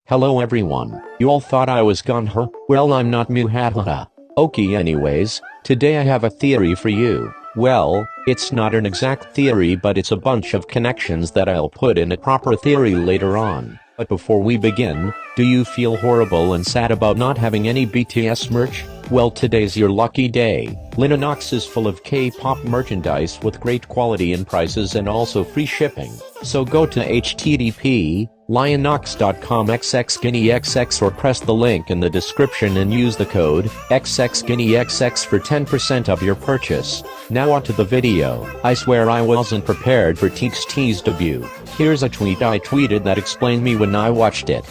Hello everyone. You all thought I was gone, huh? Well, I'm not muhahaha. Okay, anyways, today I have a theory for you. Well, it's not an exact theory, but it's a bunch of connections that I'll put in a proper theory later on. But before we begin, do you feel horrible and sad about not having any BTS merch? Well, today's your lucky day. Linenox is full of K-pop merchandise with great quality and prices and also free shipping. So go to http://lionox.com/xxguineaxx or press the link in the description and use the code xxguineaxx for 10% of your purchase. Now on to the video. I swear I wasn't prepared for TxT's debut. Here's a tweet I tweeted that explained me when I watched it.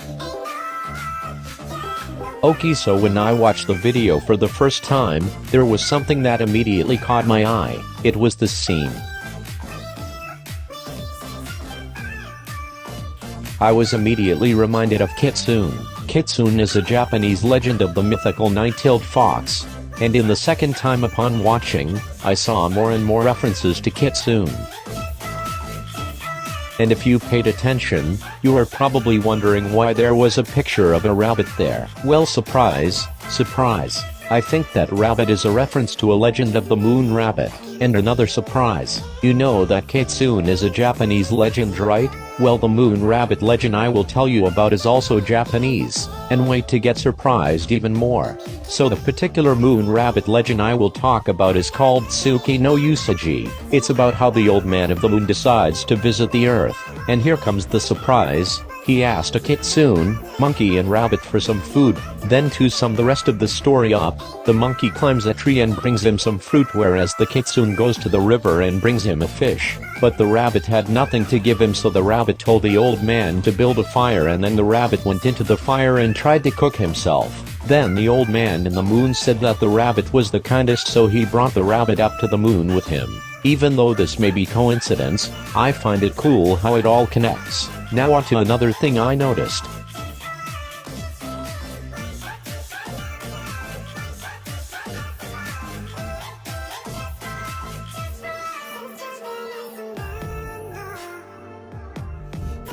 Okay, so when I watched the video for the first time, there was something that immediately caught my eye. It was this scene. I was immediately reminded of Kitsune. Kitsune is a Japanese legend of the mythical nine-tailed fox. And in the second time upon watching, I saw more and more references to Kitsune. And if you paid attention, you are probably wondering why there was a picture of a rabbit there. Well, surprise, surprise. I think that rabbit is a reference to a legend of the moon rabbit. And another surprise, you know that Kitsune is a Japanese legend, right? Well, the moon rabbit legend I will tell you about is also Japanese. And wait to get surprised even more. So the particular moon rabbit legend I will talk about is called Tsuki no Usagi. It's about how the old man of the moon decides to visit the earth. And here comes the surprise. He asked a kitsune, monkey and rabbit for some food. Then to sum the rest of the story up, the monkey climbs a tree and brings him some fruit, whereas the kitsune goes to the river and brings him a fish. But the rabbit had nothing to give him, so the rabbit told the old man to build a fire, and then the rabbit went into the fire and tried to cook himself. Then the old man in the moon said that the rabbit was the kindest, so he brought the rabbit up to the moon with him. Even though this may be coincidence, I find it cool how it all connects. Now on to another thing I noticed.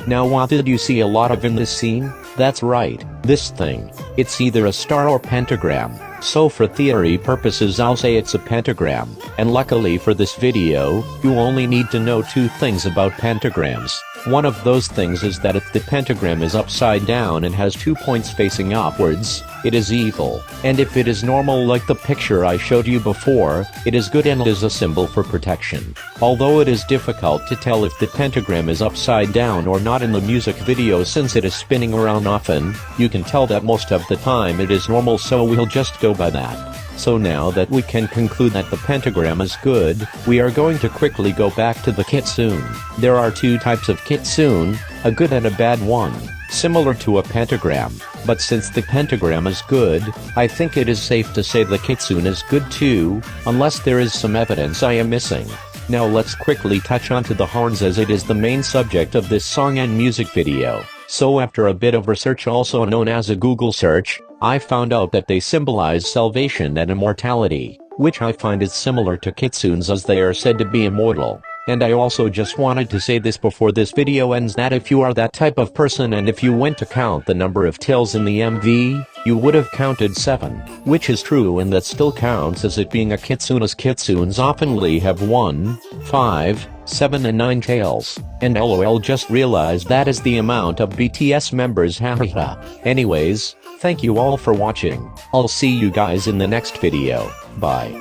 Now what did you see a lot of in this scene? That's right, this thing. It's either a star or pentagram. So for theory purposes I'll say it's a pentagram. And luckily for this video, you only need to know two things about pentagrams. One of those things is that if the pentagram is upside down and has 2 points facing upwards, it is evil. And if it is normal like the picture I showed you before, it is good and is a symbol for protection. Although it is difficult to tell if the pentagram is upside down or not in the music video since it is spinning around often, you can tell that most of the time it is normal, so we'll just go by that. So now that we can conclude that the pentagram is good, we are going to quickly go back to the kitsune. There are two types of kitsune, a good and a bad one, similar to a pentagram. But since the pentagram is good, I think it is safe to say the kitsune is good too, unless there is some evidence I am missing. Now let's quickly touch onto the horns, as it is the main subject of this song and music video. So after a bit of research, also known as a Google search, I found out that they symbolize salvation and immortality, which I find is similar to kitsunes as they are said to be immortal. And I also just wanted to say this before this video ends, that if you are that type of person and if you went to count the number of tails in the MV, you would have counted 7, which is true, and that still counts as it being a kitsune, as kitsunes oftenly have 1, 5, 7 and 9 tails. And lol, just realized that is the amount of BTS members, hahaha. Anyways, thank you all for watching. I'll see you guys in the next video. Bye.